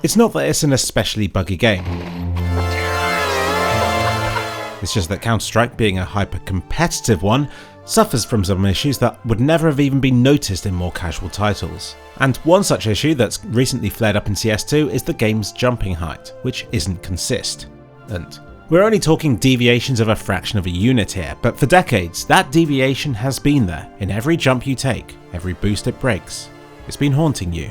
It's not that it's an especially buggy game. It's just that Counter-Strike, being a hyper-competitive one, suffers from some issues that would never have even been noticed in more casual titles. And one such issue that's recently flared up in CS2 is the game's jumping height, which isn't consistent. We're only talking deviations of a fraction of a unit here, but for decades that deviation has been there in every jump you take, every boost it breaks. It's been haunting you.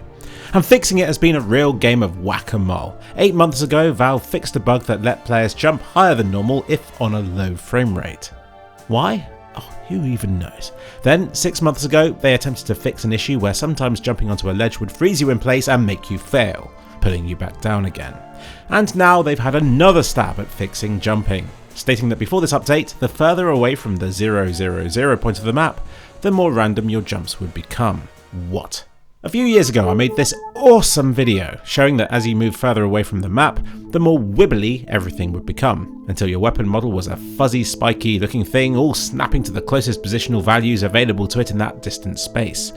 And fixing it has been a real game of whack-a-mole. 8 months ago, Valve fixed a bug that let players jump higher than normal if on a low frame rate. Why? Oh, who even knows? Then, 6 months ago, they attempted to fix an issue where sometimes jumping onto a ledge would freeze you in place and make you fail, pulling you back down again. And now they've had another stab at fixing jumping, stating that before this update, the further away from the 000 point of the map, the more random your jumps would become. What? A few years ago I made this awesome video showing that as you move further away from the map, the more wibbly everything would become, until your weapon model was a fuzzy, spiky looking thing all snapping to the closest positional values available to it in that distant space.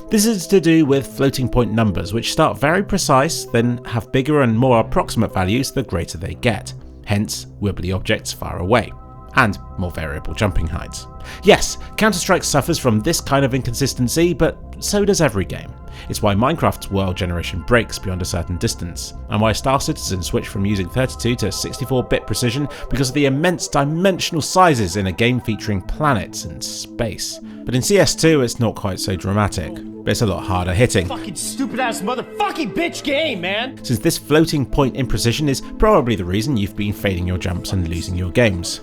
This is to do with floating point numbers, which start very precise, then have bigger and more approximate values the greater they get, hence wibbly objects far away, and more variable jumping heights. Yes, Counter-Strike suffers from this kind of inconsistency, but so does every game. It's why Minecraft's world generation breaks beyond a certain distance, and why Star Citizen switched from using 32 to 64-bit precision because of the immense dimensional sizes in a game featuring planets and space. But in CS2 it's not quite so dramatic, but it's a lot harder hitting. Fucking stupid ass motherfucking bitch game, man! Since this floating point imprecision is probably the reason you've been failing your jumps and losing your games.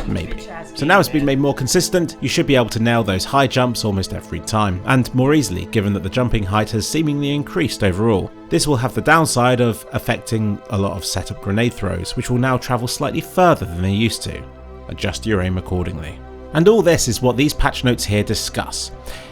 Maybe. So now it's been made more consistent, you should be able to nail those high jumps almost every time, and more easily given that the jumping height has seemingly increased overall. This will have the downside of affecting a lot of setup grenade throws, which will now travel slightly further than they used to. Adjust your aim accordingly. And all this is what these patch notes here discuss.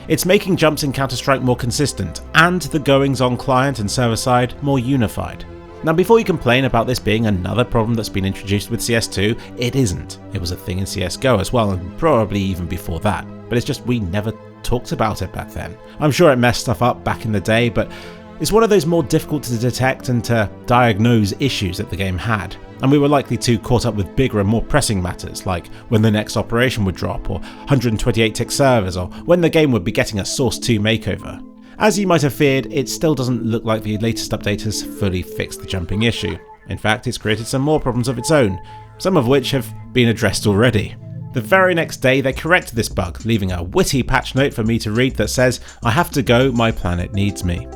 It's making jumps in Counter-Strike more consistent, and the goings on client and server side more unified. Now before you complain about this being another problem that's been introduced with CS2, it isn't. It was a thing in CSGO as well, and probably even before that, but it's just we never talked about it back then. I'm sure it messed stuff up back in the day, but it's one of those more difficult to detect and to diagnose issues that the game had, and we were likely too caught up with bigger and more pressing matters, like when the next operation would drop, or 128 tick servers, or when the game would be getting a Source 2 makeover. As you might have feared, it still doesn't look like the latest update has fully fixed the jumping issue. In fact, it's created some more problems of its own, some of which have been addressed already. The very next day they corrected this bug, leaving a witty patch note for me to read that says, "I have to go, my planet needs me."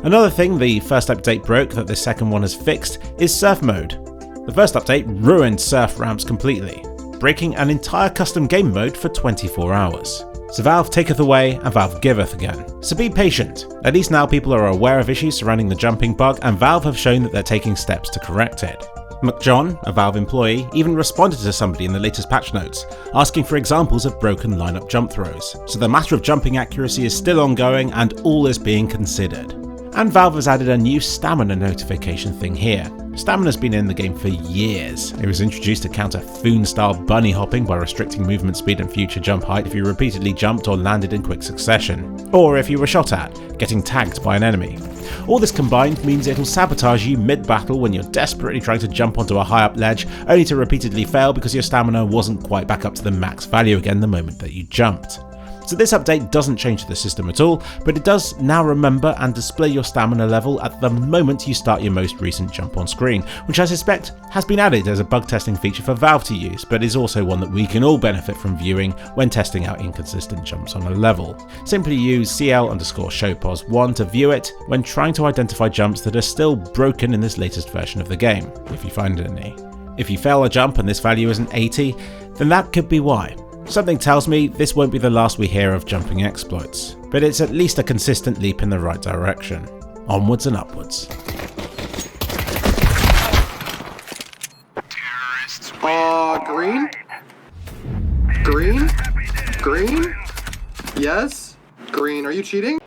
Another thing the first update broke that the second one has fixed is surf mode. The first update ruined surf ramps completely, breaking an entire custom game mode for 24 hours. So Valve taketh away and Valve giveth again. So be patient. At least now people are aware of issues surrounding the jumping bug, and Valve have shown that they're taking steps to correct it. McJohn, a Valve employee, even responded to somebody in the latest patch notes, asking for examples of broken lineup jump throws. So the matter of jumping accuracy is still ongoing and all is being considered. And Valve has added a new stamina notification thing here. Stamina's been in the game for years. It was introduced to counter Foon-style bunny hopping by restricting movement speed and future jump height if you repeatedly jumped or landed in quick succession, or if you were shot at, getting tagged by an enemy. All this combined means it'll sabotage you mid-battle when you're desperately trying to jump onto a high-up ledge, only to repeatedly fail because your stamina wasn't quite back up to the max value again the moment that you jumped. So this update doesn't change the system at all, but it does now remember and display your stamina level at the moment you start your most recent jump on screen, which I suspect has been added as a bug testing feature for Valve to use, but is also one that we can all benefit from viewing when testing out inconsistent jumps on a level. Simply use CL_showpos1 to view it when trying to identify jumps that are still broken in this latest version of the game, if you find any. If you fail a jump and this value isn't 80, then that could be why. Something tells me this won't be the last we hear of jumping exploits, but it's at least a consistent leap in the right direction. Onwards and upwards. Green? Green? Green? Yes? Green, are you cheating?